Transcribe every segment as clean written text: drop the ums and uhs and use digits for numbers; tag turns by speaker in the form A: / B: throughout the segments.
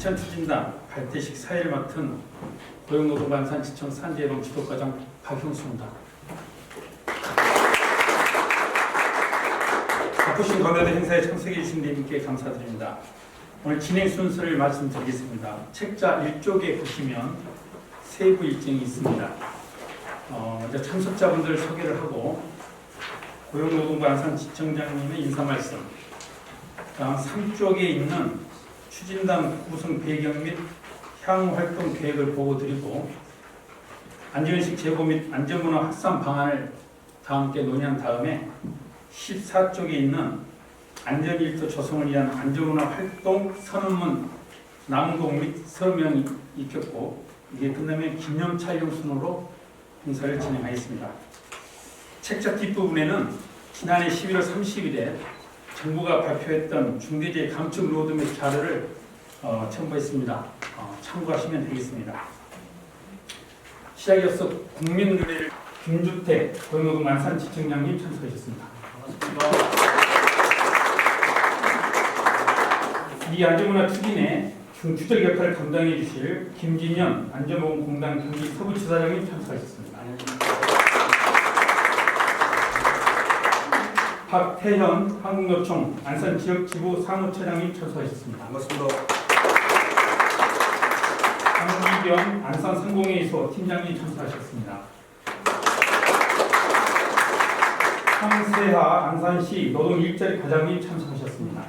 A: 지천 추진단 발대식 사회를 맡은 고용노동부 안산지청 산재예방 지도과장 박형수입니다. 바쁘신 검야대 행사에 참석해 주신 대님께 감사드립니다. 오늘 진행 순서를 말씀드리겠습니다. 책자 1쪽에 보시면 세부 일정이 있습니다. 먼저 참석자분들 소개를 하고 고용노동부 안산지청장님의 인사 말씀, 다음 3쪽에 있는 추진단 구성 배경 및 향후 활동 계획을 보고드리고 안전의식 제고 및 안전문화 확산 방안을 다 함께 논의한 다음에 14쪽에 있는 안전일도 조성을 위한 안전문화 활동 선언문 낭독 및 서명이 있겠고, 이게 끝나면 기념 촬영 순으로 행사를 진행하겠습니다. 책자 뒷부분에는 지난해 11월 30일에 정부가 발표했던 중대재해 감축 로드맵 자료를 첨부했습니다. 참고하시면 되겠습니다. 시작에 앞서 국민의례를 김주택 고용노동부 안산지청장님 참석하셨습니다. 반갑습니다. 이 안전문화 추진에 중추적 역할을 감당해 주실 김진현 안전보건공단 경기 서부지사장님 참석하셨습니다. 박태현 한국노총 안산지역지부 사무처장님 참석하셨습니다.
B: 반갑습니다.
A: 강기경 안산상공회의소 팀장님 참석하셨습니다. 황세하 안산시 노동일자리 과장님 참석하셨습니다.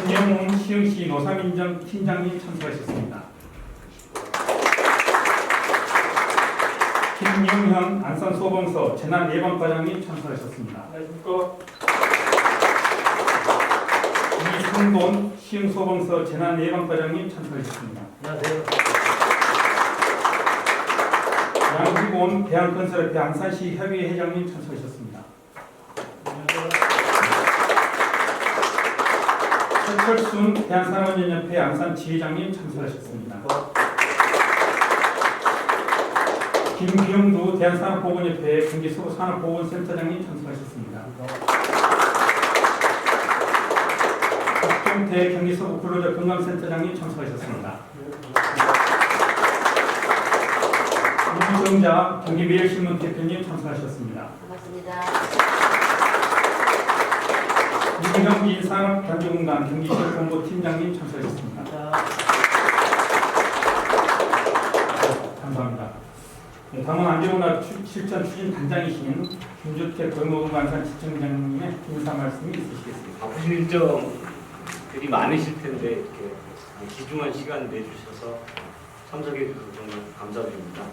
A: 김영훈 시흥시 노사민정 팀장님 참석하셨습니다. 김용현 안산소방서 재난예방과장님 참석하셨습니다. 이승돈 시흥소방서 재난예방과장님 참석하셨습니다.
B: 안녕하세요.
A: 양희곤 대한건설협회 안산시 협의회장님 참석하셨습니다. 최철순 대한산업연합회 안산지회장님 참석하셨습니다. 김기영두 대한산업보건협회 경기서부산업보건센터장님 참석하셨습니다. 박종태 경기서부 근로자 건강센터장님 참석하셨습니다. 윤정자 경기매일신문 대표님 참석하셨습니다.
C: 반갑습니다.
A: 유경진 산업단지공단 경기지역본부 팀장님 참석하셨습니다. 감사합니다. 네, 다음은 안전문화 실천 추진 단장이신 김주택 고용노동부 안산지청장님의 인사 말씀이 있으시겠습니다.
B: 바쁘신 일정들이 많으실 텐데 이렇게 귀중한 시간 내주셔서 참석해 주셔서 정말 감사드립니다.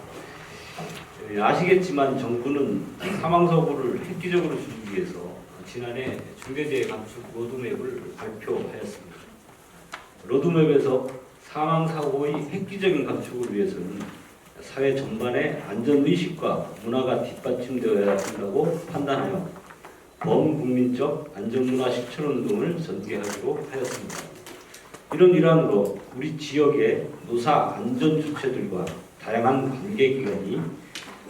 B: 아시겠지만 정부는 사망사고를 획기적으로 줄이기 위해서 지난해 중대재해 감축 로드맵을 발표하였습니다. 로드맵에서 사망사고의 획기적인 감축을 위해서는 사회 전반의 안전의식과 문화가 뒷받침되어야 한다고 판단하여 범국민적 안전문화 실천운동을 전개하기로 하였습니다. 이런 일환으로 우리 지역의 노사 안전주체들과 다양한 관계기관이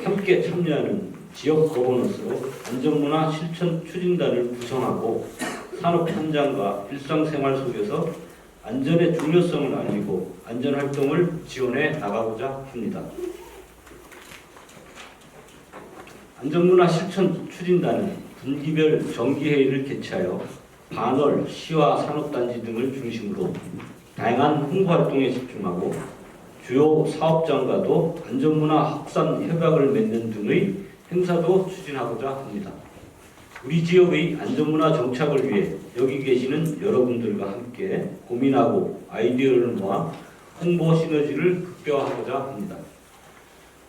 B: 함께 참여하는 지역 거버넌스로 안전문화 실천 추진단을 구성하고 산업 현장과 일상생활 속에서 안전의 중요성을 알리고 안전활동을 지원해 나가고자 합니다. 안전문화 실천 추진단은 분기별 정기회의를 개최하여 반월, 시와 산업단지 등을 중심으로 다양한 홍보활동에 집중하고 주요 사업장과도 안전문화 확산 협약을 맺는 등의 행사도 추진하고자 합니다. 우리 지역의 안전문화 정착을 위해 여기 계시는 여러분들과 함께 고민하고 아이디어를 모아 홍보 시너지를 극대화하고자 합니다.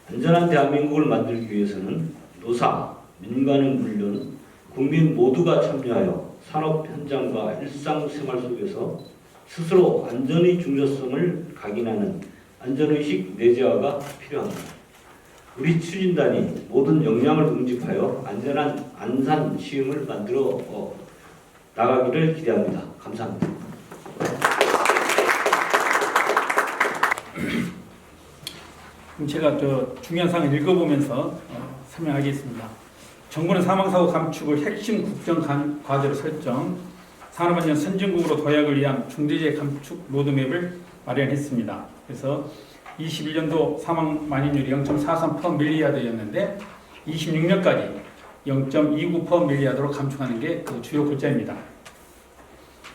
B: 안전한 대한민국을 만들기 위해서는 노사, 민간은 물론 국민 모두가 참여하여 산업 현장과 일상생활 속에서 스스로 안전의 중요성을 각인하는 안전의식 내재화가 필요합니다. 우리 추진단이 모든 역량을 응집하여 안전한 안산 시흥을 만들어 나가기를 기대합니다. 감사합니다.
A: 그럼 제가 중요한 사항을 읽어보면서 설명하겠습니다. 정부는 사망사고 감축을 핵심 국정 과제로 설정, 산업안전 선진국으로 도약을 위한 중대재해 감축 로드맵을 마련했습니다. 그래서 21년도 사망 만인율이 0.43%밀리아드였는데 26년까지 0.29%밀리아드로 감축하는 게 그 주요 골자입니다.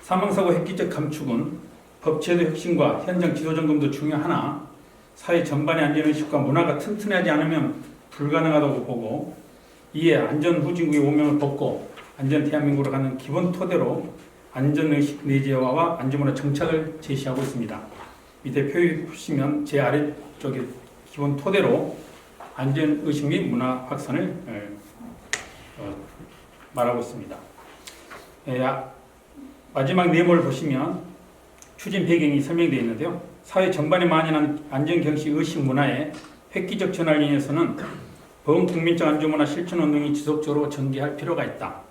A: 사망사고 획기적 감축은 법제도 혁신과 현장 지도 점검도 중요하나 사회 전반의 안전의식과 문화가 튼튼하지 않으면 불가능하다고 보고, 이에 안전후진국의 오명을 벗고 안전 대한민국으로 가는 기본 토대로 안전의식 내재화와 안전문화 정착을 제시하고 있습니다. 밑에 표에 보시면 제 아래쪽에 기본 토대로 안전의식 및 문화 확산을 말하고 있습니다. 마지막 네모를 보시면 추진 배경이 설명되어 있는데요. 사회 전반에 만연한 안전경시 의식 문화의 획기적 전환을 위해서는 범국민적 안전문화 실천 운동이 지속적으로 전개할 필요가 있다.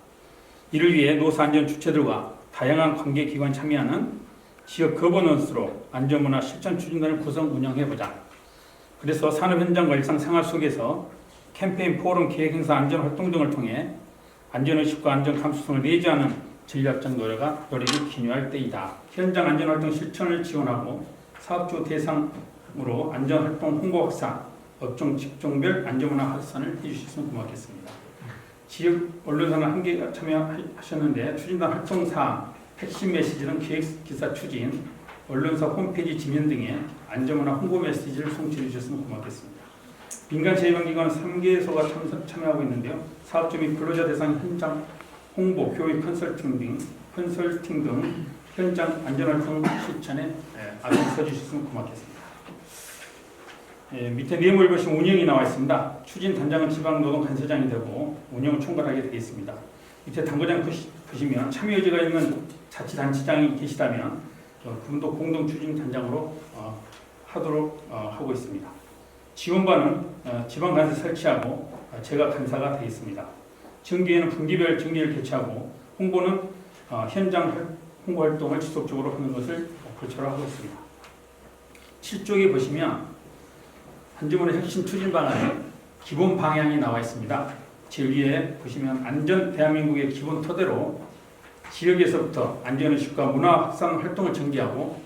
A: 이를 위해 노사안전 주체들과 다양한 관계기관이 참여하는 지역 거버넌스로 안전문화 실천 추진단을 구성 운영해보자. 그래서 산업 현장과 일상생활 속에서 캠페인, 포럼, 기획행사, 안전활동 등을 통해 안전의식과 안전 감수성을 내재하는 전략적 노력이 기여할 때이다. 현장 안전활동 실천을 지원하고 사업주 대상으로 안전활동 홍보 확산, 업종 직종별 안전문화 확산을 해주셨으면 고맙겠습니다. 지역 언론사는 한 개가 참여하셨는데 추진단 활동사항, 핵심 메시지는 기획기사 추진, 언론사 홈페이지 지면 등의 안전문화 홍보 메시지를 송출해 주셨으면 고맙겠습니다. 민간 제휴기관은 3개소가 참여하고 있는데요. 사업주 및 근로자 대상 현장 홍보, 교육, 컨설팅 등 현장 안전활동 실천에 앞서 주셨으면 고맙겠습니다. 밑에 네모를 보시면 운영이 나와 있습니다. 추진 단장은 지방노동간서장이 되고 운영을 총괄하게 되겠습니다. 밑에 당구장 보시면 참여 의지가 있는 자치단체장이 계시다면 그분도 공동 추진 단장으로 하도록 하고 있습니다. 지원반은 지방간세 설치하고 제가 간사가 되겠습니다. 정기에는 분기별 정기를 개최하고 홍보는 현장 홍보 활동을 지속적으로 하는 것을 골자로 하고 있습니다. 7쪽에 보시면 안전문화 혁신 추진 방안의 기본 방향이 나와 있습니다. 제일 위에 보시면 안전 대한민국의 기본 토대로 지역에서부터 안전의식과 문화 확산 활동을 전개하고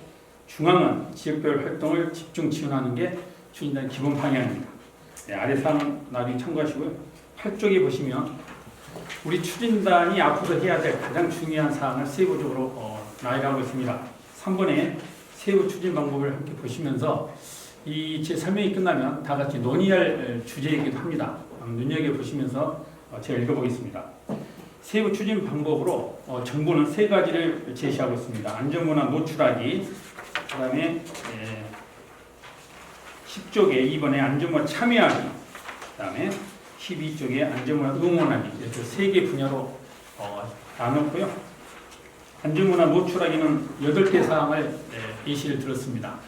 A: 중앙은 지역별 활동을 집중 지원하는 게 추진단의 기본 방향입니다. 아래 사항은 나중에 참고하시고요. 8쪽에 보시면 우리 추진단이 앞으로 해야 될 가장 중요한 사항을 세부적으로 나열하고 있습니다. 3번에 세부 추진 방법을 함께 보시면서 이 제 설명이 끝나면 다 같이 논의할 주제이기도 합니다. 눈여겨보시면서 제가 읽어보겠습니다. 세부 추진 방법으로 정부는 3가지를 제시하고 있습니다. 안전문화 노출하기, 그 다음에 10쪽에 2번에 안전문화 참여하기, 그 다음에 12쪽에 안전문화 응원하기, 이렇게 3개 분야로 나눴고요. 안전문화 노출하기는 8개 사항을 예시를 들었습니다.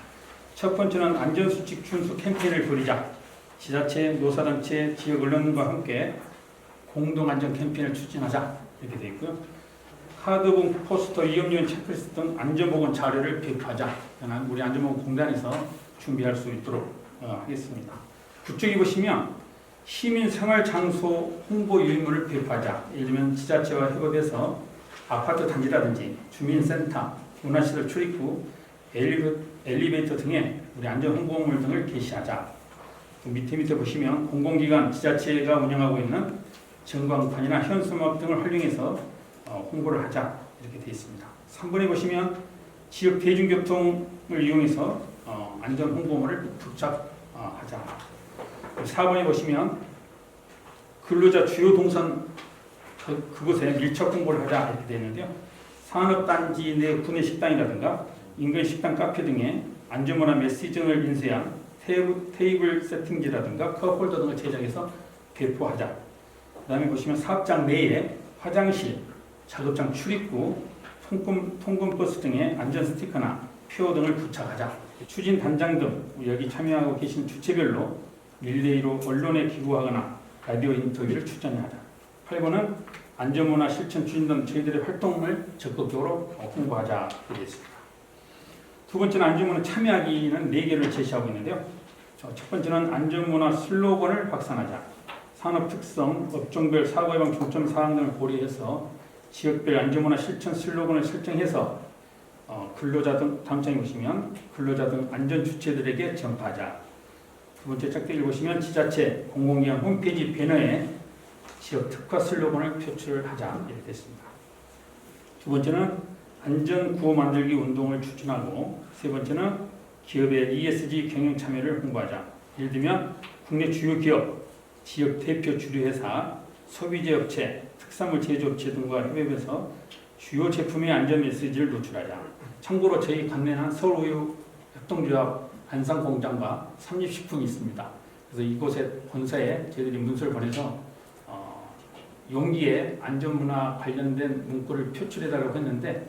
A: 첫 번째는 안전수칙 준수 캠페인을 벌이자. 지자체, 노사단체, 지역 언론과 함께 공동안전 캠페인을 추진하자. 이렇게 되어 있고요. 카드봉, 포스터, 위험요인 체크리스트 등 안전보건 자료를 배포하자. 우리 안전보건공단에서 준비할 수 있도록 하겠습니다. 9쪽에 보시면 시민생활장소 홍보 유인물을 배포하자. 예를 들면 지자체와 협업해서 아파트 단지라든지 주민센터, 문화시설 출입구, 엘리베이터 등의 우리 안전 홍보물 등을 게시하자. 밑에 보시면 공공기관, 지자체가 운영하고 있는 전광판이나 현수막 등을 활용해서 홍보를 하자. 이렇게 되어 있습니다. 3번에 보시면 지역 대중교통을 이용해서 안전 홍보물을 부착하자. 4번에 보시면 근로자 주요 동선 그곳에 밀착 홍보를 하자. 이렇게 되어 있는데요. 산업단지 내 구내 식당이라든가 인근 식당, 카페 등의 안전문화 메시지 등을 인쇄한 테이블 세팅지라든가 컵홀더 등을 제작해서 배포하자. 그 다음에 보시면 사업장 내에 화장실, 작업장 출입구, 통근버스 등의 안전 스티커나 표어 등을 부착하자. 추진 단장 등 여기 참여하고 계신 주체별로 릴레이로 언론에 기부하거나 라디오 인터뷰를 추천하자. 8번은 안전문화 실천 추진단 저희들의 활동을 적극적으로 홍보하자. 되겠습니다. 두 번째는 안전문화 참여하기는 4개를 제시하고 있는데요. 첫 번째는 안전문화 슬로건을 확산하자. 산업 특성, 업종별 사고 예방 중점 사항 등을 고려해서 지역별 안전문화 실천 슬로건을 설정해서 근로자 등 다음 장에 보시면 근로자 등 안전 주체들에게 전파하자. 두 번째 짝대기를 보시면 지자체 공공기관 홈페이지 배너에 지역 특화 슬로건을 표출을 하자 이렇게 됐습니다. 두 번째는 안전 구호 만들기 운동을 추진하고 세 번째는 기업의 ESG 경영 참여를 홍보하자. 예를 들면 국내 주요 기업, 지역 대표 주류 회사, 소비재 업체, 특산물 제조업체 등과 협업해서 주요 제품의 안전 메시지를 노출하자. 참고로 저희 관내는 서울우유 협동조합 안산공장과 삼립식품이 있습니다. 그래서 이곳에 본사에 저희들이 문서를 보내서 용기에 안전문화 관련된 문구를 표출해달라고 했는데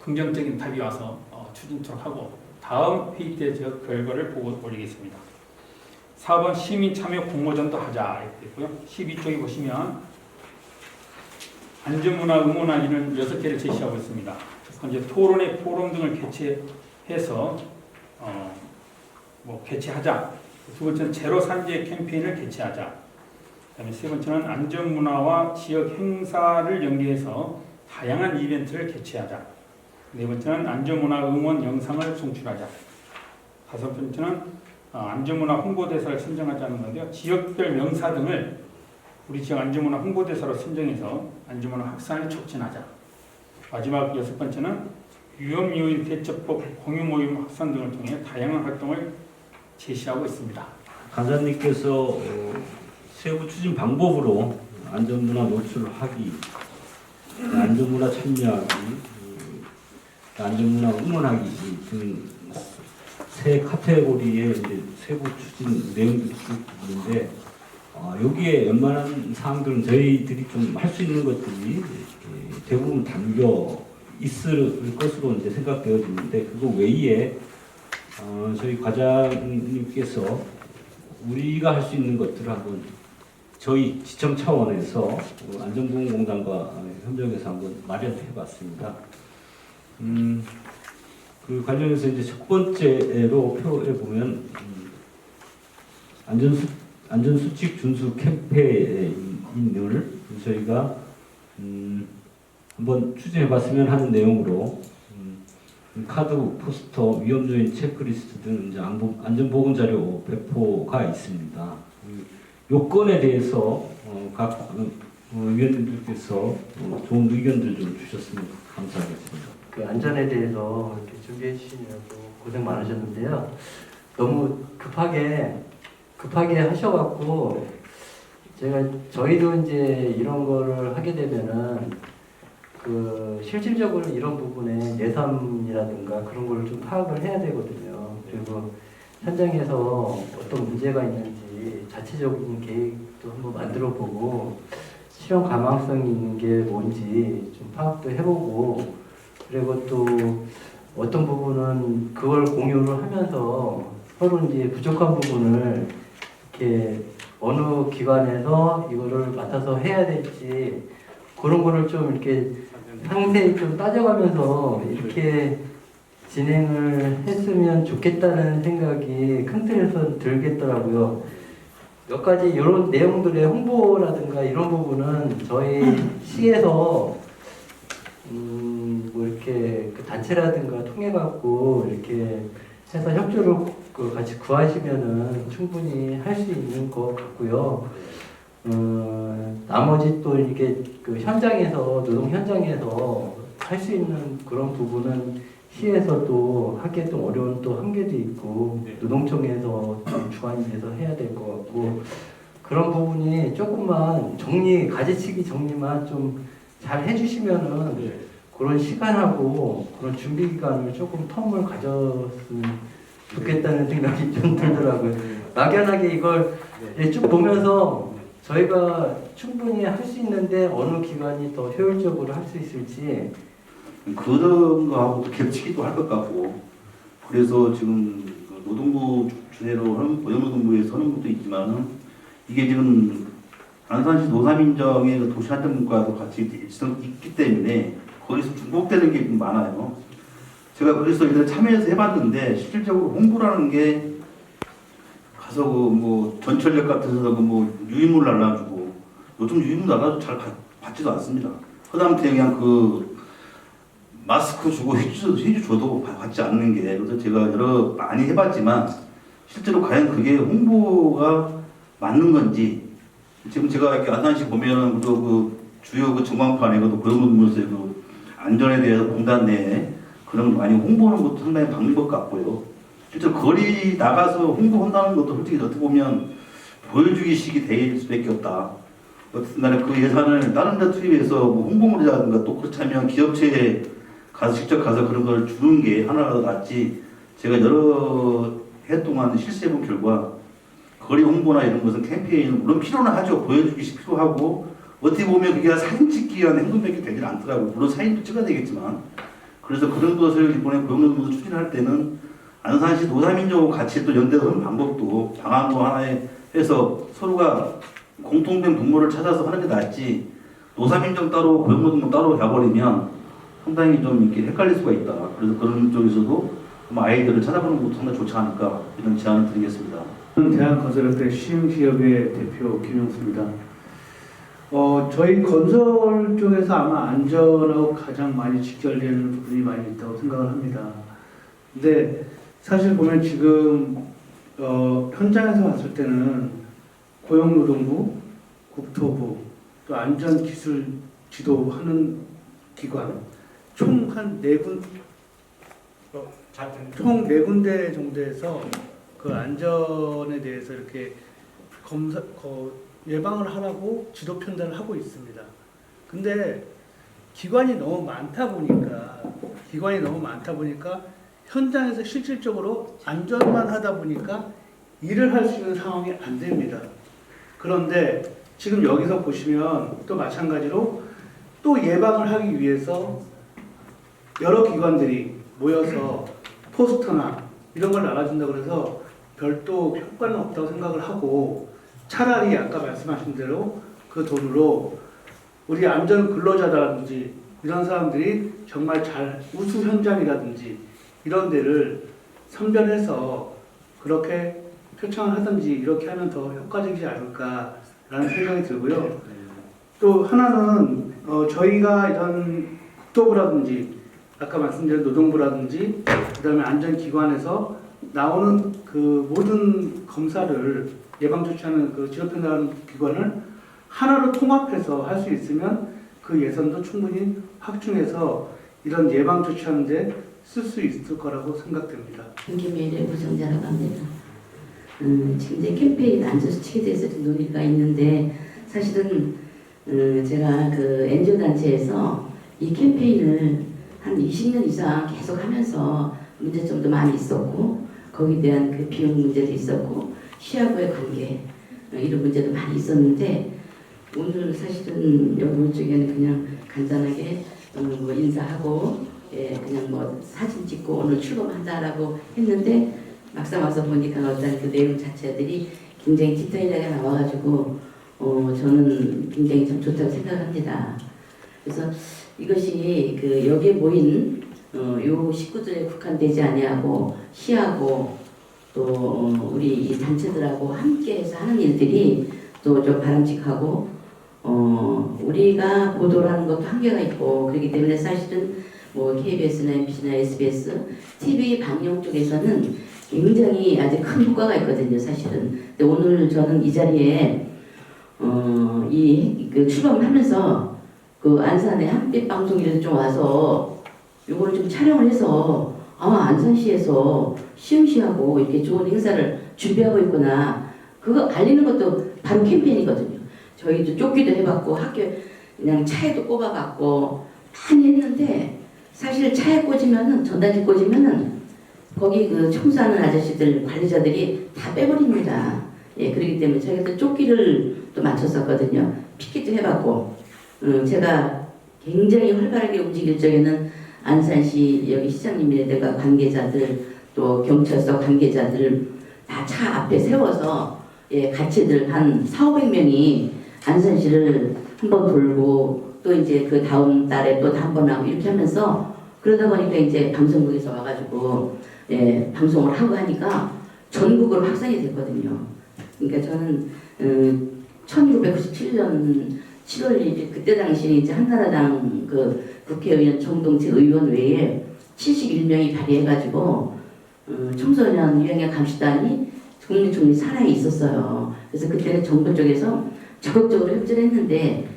A: 긍정적인 답이 와서 추진토록 하고 다음 회의 때 저 결과를 보고 올리겠습니다. 4번 시민 참여 공모전도 하자 이렇게 있고요. 12쪽에 보시면 안전문화 응원하기는 6개를 제시하고 있습니다. 첫 번째 토론회 포럼 등을 개최해서 개최하자. 두 번째는 제로 산재 캠페인을 개최하자. 그다음에 세 번째는 안전문화와 지역 행사를 연계해서 다양한 이벤트를 개최하자. 네 번째는 안전문화 응원 영상을 송출하자. 다섯 번째는 안전문화 홍보대사를 선정하자는 건데요. 지역별 명사 등을 우리 지역 안전문화 홍보대사로 선정해서 안전문화 확산을 촉진하자. 마지막 여섯 번째는 위험요인 대처법 공유 모임 확산 등을 통해 다양한 활동을 제시하고 있습니다.
C: 간사님께서 세부 추진 방법으로 안전문화 노출하기, 안전문화 참여하기, 안전문화 응원하기 등 세 카테고리의 이제 세부 추진 내용들이 쭉 있는데 여기에 웬만한 사항들은 저희들이 좀 할 수 있는 것들이 대부분 담겨 있을 것으로 이제 생각되어지는데 그거 외에 저희 과장님께서 우리가 할 수 있는 것들을 한번 저희 지청 차원에서 안전보건공단과 협력해서 한번 마련해봤습니다. 그 관련해서 이제 첫 번째로 표에 보면 안전수칙 준수 캠페인을 저희가 한번 추진해봤으면 하는 내용으로 카드, 포스터, 위험요인 체크리스트 등 이제 안전보건 자료 배포가 있습니다. 요건에 대해서 각 위원님들께서 좋은 의견들 좀 주셨으면 감사하겠습니다.
D: 그 안전에 대해서 이렇게 준비해 주시느라고 고생 많으셨는데요. 너무 급하게 하셔갖고 저희도 이제 이런 거를 하게 되면은 그 실질적으로 이런 부분에 예산이라든가 그런 걸 좀 파악을 해야 되거든요. 그리고 현장에서 어떤 문제가 있는지 자체적인 계획도 한번 만들어보고 실현 가망성이 있는 게 뭔지 좀 파악도 해보고 그리고 또 어떤 부분은 그걸 공유를 하면서 서로 이제 부족한 부분을 이렇게 어느 기관에서 이거를 맡아서 해야 될지 그런 거를 좀 이렇게 상세히 좀 따져가면서 이렇게 진행을 했으면 좋겠다는 생각이 큰 틀에서 들겠더라고요. 몇 가지 이런 내용들의 홍보라든가 이런 부분은 저희 시에서 뭐 이렇게 그 단체라든가 통해 갖고 이렇게 해서 협조를 같이 구하시면은 충분히 할 수 있는 것 같고요. 나머지 또 이게 그 현장에서 노동 현장에서 할 수 있는 그런 부분은 시에서도 하기 좀 어려운 또 한계도 있고 노동청에서 좀 주관이 돼서 해야 될 것 같고 그런 부분이 조금만 가지치기 정리만 좀 잘 해주시면은 그런 시간하고 그런 준비 기간을 조금 텀을 가졌으면 좋겠다는 생각이 좀 들더라고요. 막연하게 이걸 쭉 보면서 저희가 충분히 할 수 있는데 어느 기관이 더 효율적으로 할 수 있을지
E: 그런 거하고 또 겹치기도 할 것 같고 그래서 지금 노동부 주례로 하는 고용노동부에서 하는 것도 있지만은 이게 지금 안산시 노사민정의 그 도시안전문과도 같이 있기 때문에 거기서 중복되는 게 많아요. 제가 그래서 일단 참여해서 해봤는데 실질적으로 홍보라는 게 가서 그 뭐 전철역 같은 데서 그 뭐 유인물 날라주고 요즘 유인물 날라도 잘 받지도 않습니다. 허담한테 그냥 그 마스크 주고 휴지 줘도 받지 않는 게, 그래서 제가 많이 해봤지만 실제로 과연 그게 홍보가 맞는 건지, 지금 제가 이렇게 안산시 보면은 그 주요 그 전광판에 그 고용노동부에서 그 안전에 대해서 공단 내에 그런 거 많이 홍보하는 것도 상당히 맞는 것 같고요. 실제로 거리 나가서 홍보한다는 것도 솔직히 어떻게 보면 보여주기식이 될 수밖에 없다. 어쨌든 간에 그 예산을 다른 데 투입해서 뭐 홍보물이라든가 또 그렇지 않으면 기업체에 가서 직접 가서 그런 걸 주는 게 하나라도 낫지, 제가 여러 해 동안 실시해본 결과 거리 홍보나 이런 것은 캠페인은 물론 필요는 하죠. 보여주기식 필요하고 어떻게 보면 그게 사진 찍기 위한 행동밖에 되질 않더라고요. 물론 사진도 찍어야 되겠지만, 그래서 그런 것을 이번에 고용노동부 추진할 때는 안산시 노사민족하고 같이 또 연대하는 방법도 방안도 하나에 해서 서로가 공통된 분모를 찾아서 하는 게 낫지, 노사민족 따로 고용노동부 따로 가버리면 상당히 좀 이렇게 헷갈릴 수가 있다. 그래서 그런 쪽에서도 아이디어를 찾아보는 것도 상당히 좋지 않을까, 이런 제안을 드리겠습니다.
F: 대한건설업계 시흥기업의 대표 김용수입니다. 저희 건설 쪽에서 아마 안전하고 가장 많이 직결되는 부분이 많이 있다고 생각을 합니다. 근데 사실 보면 지금 현장에서 봤을 때는 고용노동부, 국토부, 또 안전기술 지도하는 기관 총 한 총 4군데 정도에서 그 안전에 대해서 이렇게 예방을 하라고 지도 편단을 하고 있습니다. 근데 기관이 너무 많다 보니까 현장에서 실질적으로 안전만 하다 보니까 일을 할 수 있는 상황이 안 됩니다. 그런데 지금 여기서 보시면 또 마찬가지로 또 예방을 하기 위해서 여러 기관들이 모여서 포스터나 이런 걸 나눠준다고 해서 별도 효과는 없다고 생각을 하고, 차라리 아까 말씀하신 대로 그 돈으로 우리 안전 근로자라든지 이런 사람들이 정말 잘 우수 현장이라든지 이런 데를 선별해서 그렇게 표창을 하든지 이렇게 하면 더 효과적이지 않을까라는 생각이 들고요. 또 하나는 저희가 이런 국토부라든지 아까 말씀드린 노동부라든지 그다음에 안전기관에서 나오는 그 모든 검사를 예방조치하는 그 지도편하는 기관을 하나로 통합해서 할 수 있으면 그 예산도 충분히 확충해서 이런 예방조치하는데 쓸 수 있을 거라고 생각됩니다.
G: 김미래 부정자라고 합니다. 지금 이제 캠페인 안전수칙에 대해서 좀 논의가 있는데, 사실은 제가 그 NGO 단체에서 이 캠페인을 한 20년 이상 계속 하면서 문제점도 많이 있었고, 거기에 대한 그 비용 문제도 있었고, 시하고의 관계 이런 문제도 많이 있었는데, 오늘 사실은 여러분 쪽에는 그냥 간단하게 뭐 인사하고 그냥 뭐 사진 찍고 오늘 출범한다라고 했는데, 막상 와서 보니까 어떤 그 내용 자체들이 굉장히 디테일하게 나와가지고 저는 굉장히 참 좋다고 생각합니다. 그래서 이것이 그 여기에 모인 요 식구들에 국한되지 아니하고 시하고 또 우리 이 단체들하고 함께해서 하는 일들이 또 좀 바람직하고, 우리가 보도를 하는 것도 한계가 있고, 그렇기 때문에 사실은 뭐 KBS나 MBC나 SBS, TV 방영 쪽에서는 굉장히 아주 큰 효과가 있거든요, 사실은. 근데 오늘 저는 이 자리에 그 출범을 하면서 그 안산의 한빛 방송이라도 좀 와서 요거를 좀 촬영을 해서 안산시에서 시흥시하고 이렇게 좋은 행사를 준비하고 있구나, 그거 알리는 것도 바로 캠페인이거든요. 저희도 쫓기도 해봤고 학교 그냥 차에도 꼽아봤고 많이 했는데, 사실 차에 꽂으면은 전단지 꽂으면은 거기 그 청소하는 아저씨들 관리자들이 다 빼버립니다. 예, 그렇기 때문에 저희가 또 쫓기를 또 맞췄었거든요. 피켓도 해봤고, 제가 굉장히 활발하게 움직일 적에는 안산시 여기 시장님이라든가 관계자들 또 경찰서 관계자들 다 차 앞에 세워서 같이들 한 400~500명이 안산시를 한번 돌고, 또 이제 그 다음 달에 또 한 번 하고 이렇게 하면서, 그러다 보니까 이제 방송국에서 와가지고 방송을 하고 하니까 전국으로 확산이 됐거든요. 그러니까 저는 1997년 7월 1일 그때 당시에 이제 한나라당 그 국회의원 정동재 의원 외에 71명이 발의해가지고 청소년 유형의 감시단이 국립중립 산하에 있었어요. 그래서 그때는 정부 쪽에서 적극적으로 협조를 했는데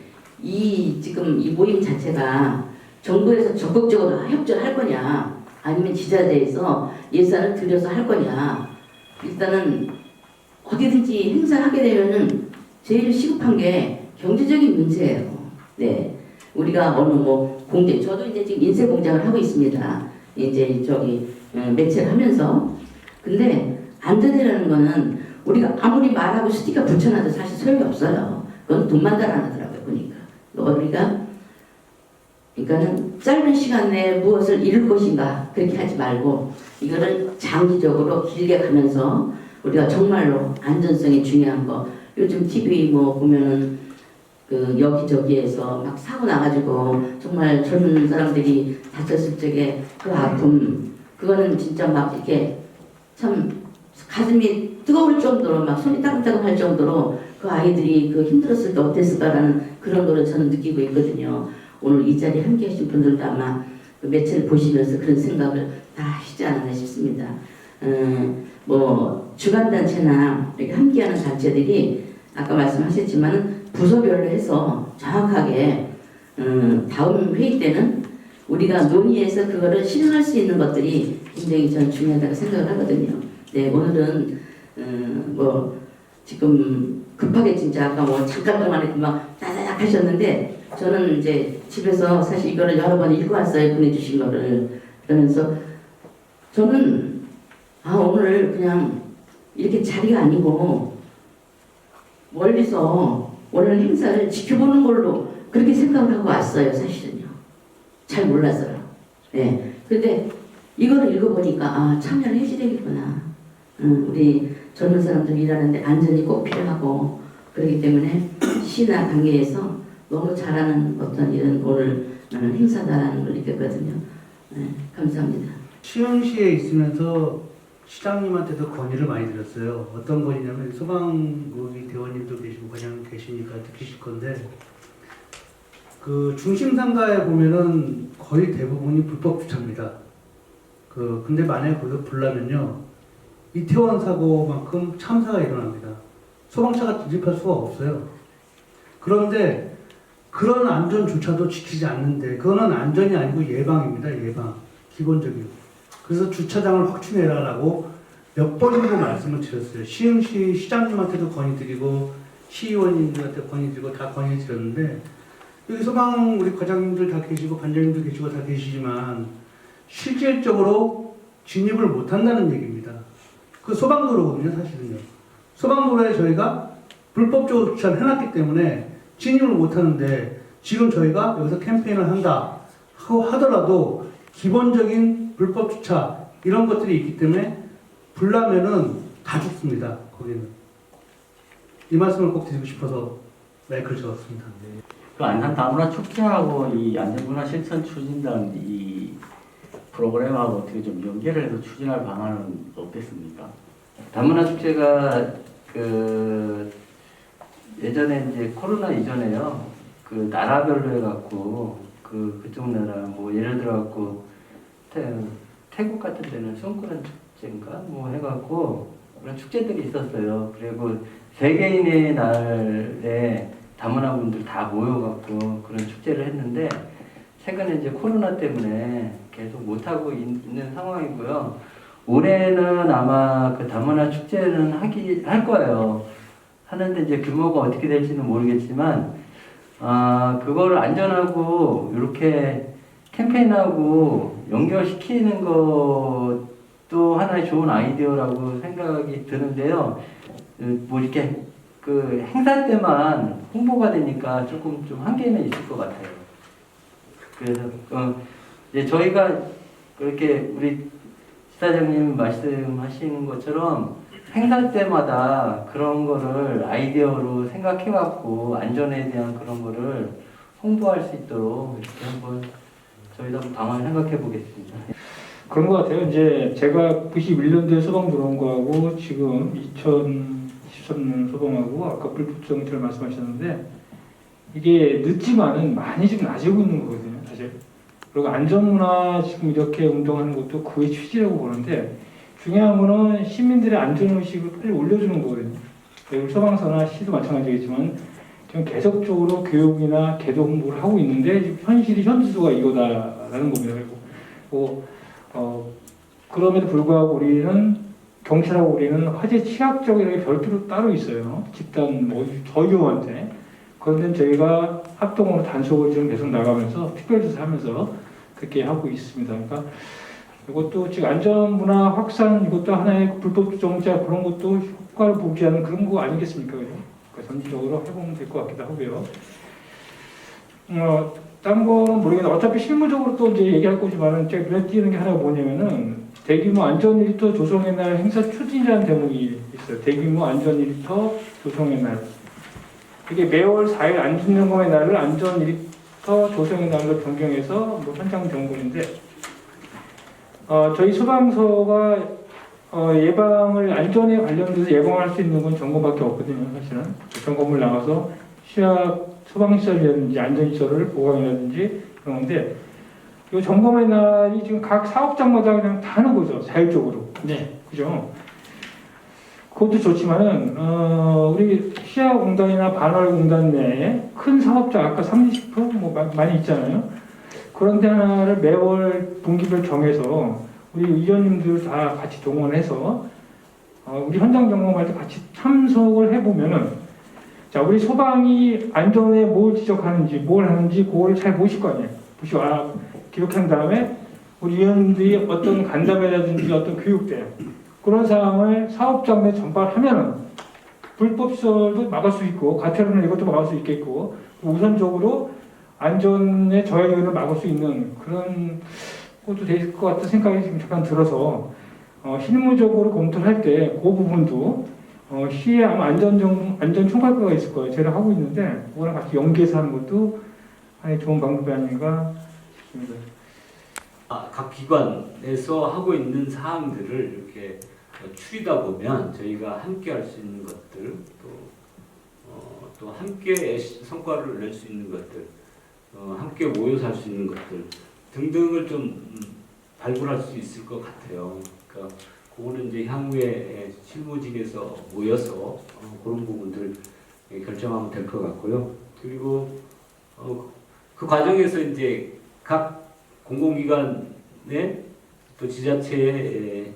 G: 지금 이 모임 자체가 정부에서 적극적으로 협조를 할 거냐 아니면 지자체에서 예산을 들여서 할 거냐. 일단은 어디든지 행사를 하게 되면은 제일 시급한 게 경제적인 문제예요. 네, 우리가 어느 뭐 공장, 저도 이제 지금 인쇄 공장을 하고 있습니다. 이제 매체를 하면서. 근데 안전이라는 거는 우리가 아무리 말하고 스티커 붙여놔도 사실 소용이 없어요. 그건 돈만 달아나더라고요. 보니까 그러니까는 짧은 시간 내에 무엇을 이룰 것인가 그렇게 하지 말고 이거를 장기적으로 길게 가면서 우리가 정말로 안전성이 중요한 거. 요즘 TV 뭐 보면은 그 여기저기에서 막 사고 나가지고 정말 젊은 사람들이 다쳤을 적에 그 아픔, 그거는 진짜 막 이렇게 참 가슴이 뜨거울 정도로 막 손이 따끔따끔할 정도로 그 아이들이 그 힘들었을 때 어땠을까라는 그런 거를 저는 느끼고 있거든요. 오늘 이 자리에 함께 하신 분들도 아마 그 매체를 보시면서 그런 생각을 다 하시지 않았나 싶습니다. 뭐 주간단체나 이렇게 함께하는 단체들이 아까 말씀하셨지만 부서별로 해서 정확하게 다음 회의 때는 우리가 논의해서 그거를 실행할 수 있는 것들이 굉장히 저는 중요하다고 생각을 하거든요. 네, 오늘은 뭐 지금 급하게 진짜 아까 뭐 잠깐 동안에 막 따다닥 하셨는데 저는 이제 집에서 사실 이거를 여러 번 읽고 왔어요. 보내주신 거를. 그러면서 저는 오늘 그냥 이렇게 자리가 아니고 멀리서 오늘 행사를 지켜보는 걸로 그렇게 생각을 하고 왔어요. 사실은요. 잘 몰랐어요. 네. 근데 이거를 읽어보니까 참여를 해야 되겠구나. 우리 젊은 사람들 일하는데 안전이 꼭 필요하고 그렇기 때문에 시나 관계에서 너무 잘하는 어떤 이런 오늘 행사다라는 걸 느꼈거든요. 네, 감사합니다.
F: 시흥시에 있으면서 시장님한테도 건의를 많이 드렸어요. 어떤 건의냐면 소방국이 대원님도 계시고 그냥 계시니까 듣기실 건데 그 중심 상가에 보면은 거의 대부분이 불법 주차입니다. 근데 만약에 거기서 불나면요 이태원 사고만큼 참사가 일어납니다. 소방차가 진입할 수가 없어요. 그런데 그런 안전조차도 지키지 않는데 그거는 안전이 아니고 예방입니다. 예방. 기본적인. 그래서 주차장을 확충해라라고 몇 번이고 말씀을 드렸어요. 시흥시 시장님한테도 건의드리고 시의원님들한테 건의드리고 다 건의드렸는데 여기 소방 우리 과장님들 다 계시고 반장님도 계시고 다 계시지만 실질적으로 진입을 못한다는 얘기입니다. 그 소방도로거든요. 사실은요. 소방도로에 저희가 불법적으로 주차를 해놨기 때문에 진입을 못하는데 지금 저희가 여기서 캠페인을 한다 하더라도 기본적인 불법 주차 이런 것들이 있기 때문에 불나면은 다 죽습니다. 거기는. 이 말씀을 꼭 드리고 싶어서 마이크를 적었습니다.
H: 그 안산 다문화 축제하고 이 안전문화 실천 추진단 이 프로그램하고 어떻게 좀 연계를 해서 추진할 방안은 어땠습니까?
D: 다문화 축제가 예전에 이제 코로나 이전에요. 나라별로 해갖고 그쪽 나라 뭐 예를 들어갖고 태국 같은 데는 송크란 축제인가 뭐 해갖고 그런 축제들이 있었어요. 그리고 세계인의 날에 다문화 분들 다 모여갖고 그런 축제를 했는데 최근에 이제 코로나 때문에 계속 못하고 있는 상황이고요. 올해는 아마 그 다문화 축제는 할 거예요. 하는데 이제 규모가 어떻게 될지는 모르겠지만 그거를 안전하고 이렇게 캠페인하고 연결시키는 것도 하나의 좋은 아이디어라고 생각이 드는데요. 뭐 이렇게 그 행사 때만 홍보가 되니까 조금 좀 한계는 있을 것 같아요. 그래서 이제 저희가 그렇게 우리 지사장님 말씀하시는 것처럼 행사 때마다 그런 거를 아이디어로 생각해갖고 안전에 대한 그런 거를 홍보할 수 있도록 이렇게 한번 저희도 한번 방안을 생각해 보겠습니다.
A: 그런 것 같아요. 이제 제가 91년도에 소방 들어온 거하고 지금 2013년 소방하고 아까 불법 정체를 말씀하셨는데
I: 이게 늦지만은 많이 지금 나아지고 있는 거거든요, 사실. 그리고 안전문화 지금 이렇게 운동하는 것도 그의 취지라고 보는데 중요한 거는 시민들의 안전의식을 빨리 올려주는 거거든요. 우리 소방서나 시도 마찬가지겠지만 지금 계속적으로 교육이나 개도 홍보를 하고 있는데 지금 현실이 현수가 이거다라는 겁니다. 그리고 그럼에도 불구하고 우리는 경찰하고 우리는 화재 취약적이라는 게 별도로 따로 있어요. 집단 더 위험한데 그런데 저희가 합동으로 단속을 좀 계속 나가면서 특별조사하면서 그렇게 하고 있습니다. 그러니까 이것도 지금 안전문화 확산 이것도 하나의 불법 정자 그런 것도 효과를 보기 위한 그런 거 아니겠습니까? 그죠? 그러니까 전체적으로 해보면 될 것 같기도 하고요. 다른 거는 모르겠는데 어차피 실무적으로 또 이제 얘기할 거지만은 제가 눈에 띄는 게 하나가 뭐냐면은 대규모 안전 일터 조성의 날 행사 추진이라는 대목이 있어요. 대규모 안전 일터 조성의 날. 이게 매월 4일 안전점검의 날을 안전 일터 조성의 날로 변경해서 뭐 현장 점검인데 저희 소방서가 예방을 안전에 관련돼서 예방할 수 있는 건 점검밖에 없거든요. 사실은 점검을 나가서 취약 소방시설이라든지 안전시설을 보강이라든지 그런 건데 이 점검의 날이 지금 각 사업장마다 그냥 다 하는 거죠. 자율적으로. 네, 그죠? 그것도 좋지만은 우리 시야공단이나 반월공단 내에 큰 사업장 아까 30% 뭐 많이 있잖아요. 그런 데 하나를 매월 분기별 정해서 우리 위원님들 다 같이 동원해서 우리 현장 점검할 때 같이 참석을 해보면은 자 우리 소방이 안전에 뭘 지적하는지 뭘 하는지 그걸 잘 보실 거 아니에요. 보시고 기록한 다음에 우리 위원님들이 어떤 간담회라든지 어떤 교육대 그런 사항을 사업장 내 전달하면은 불법 시설도 막을 수 있고 가태료는 이것도 막을 수 있겠고 우선적으로 안전의 저해를 막을 수 있는 그런 것도 될 것 같은 생각이 지금 잠깐 들어서 실무적으로 검토를 할 때 그 부분도 시에 아마 안전 총괄과가 있을 거예요. 제가 하고 있는데 그거랑 같이 연계해서 하는 것도 하나의 좋은 방법이 아닌가 싶습니다.
C: 각 기관에서 하고 있는 사항들을 이렇게 추리다 보면 저희가 함께 할 수 있는 것들 또 함께 성과를 낼 수 있는 것들 함께 모여서 할 수 있는 것들 등등을 좀 발굴할 수 있을 것 같아요. 그러니까 그거는 이제 향후에 실무진에서 모여서 그런 부분들 결정하면 될 것 같고요. 그리고 그 과정에서 이제 각 공공기관의 또 지자체에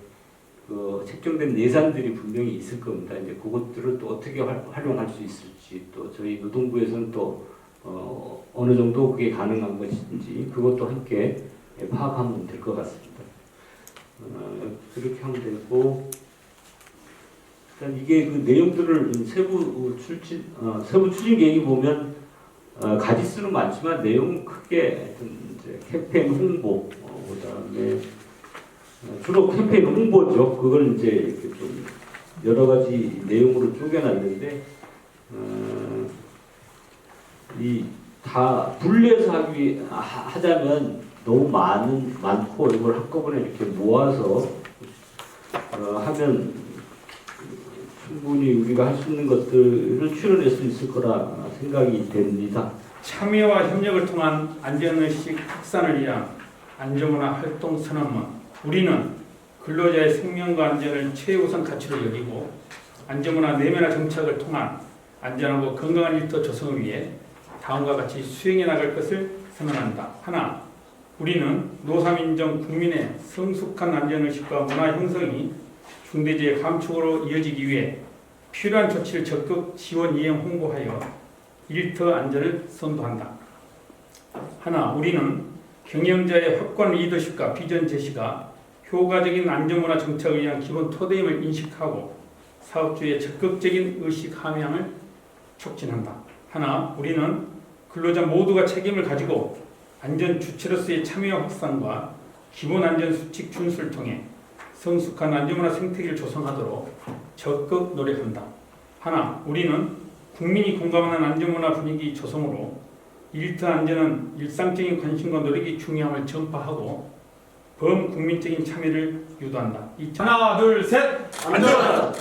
C: 그 책정된 예산들이 분명히 있을 겁니다. 이제 그것들을 또 어떻게 활용할 수 있을지 또 저희 노동부에서는 또 어느 정도 그게 가능한 것인지 그것도 함께 파악하면 될 것 같습니다. 그렇게 하면 되고 일단 이게 그 내용들을 세부 추진 계획이 보면 가지수는 많지만 내용은 크게 이제 캠페인 홍보 그다음에 주로 캠페인 홍보죠. 그걸 이제 이렇게 좀 여러 가지 내용으로 쪼개놨는데 이 다 분리해서 하자면 너무 많고 이걸 한꺼번에 이렇게 모아서 하면 충분히 우리가 할 수 있는 것들을 추려낼 수 있을 거라 생각이 됩니다.
A: 참여와 협력을 통한 안전의식 확산을 위한 안전문화 활동 선언문. 우리는 근로자의 생명과 안전을 최우선 가치로 여기고 안전문화 내면화 정착을 통한 안전하고 건강한 일터 조성을 위해 다음과 같이 수행해 나갈 것을 선언한다. 하나, 우리는 노사민정 국민의 성숙한 안전의식과 문화 형성이 중대재해 감축으로 이어지기 위해 필요한 조치를 적극 지원 이행 홍보하여 일터 안전을 선도한다. 하나, 우리는 경영자의 확고한 리더십과 비전 제시가 효과적인 안전문화 정착을 위한 기본 토대임을 인식하고 사업주의 적극적인 의식 함양을 촉진한다. 하나, 우리는 근로자 모두가 책임을 가지고 안전 주체로서의 참여 확산과 기본 안전 수칙 준수를 통해 성숙한 안전문화 생태계를 조성하도록 적극 노력한다. 하나, 우리는 국민이 공감하는 안전문화 분위기 조성으로 일터 안전은 일상적인 관심과 노력이 중요함을 전파하고 범국민적인 참여를 유도한다. 하나, 둘, 셋! 안전!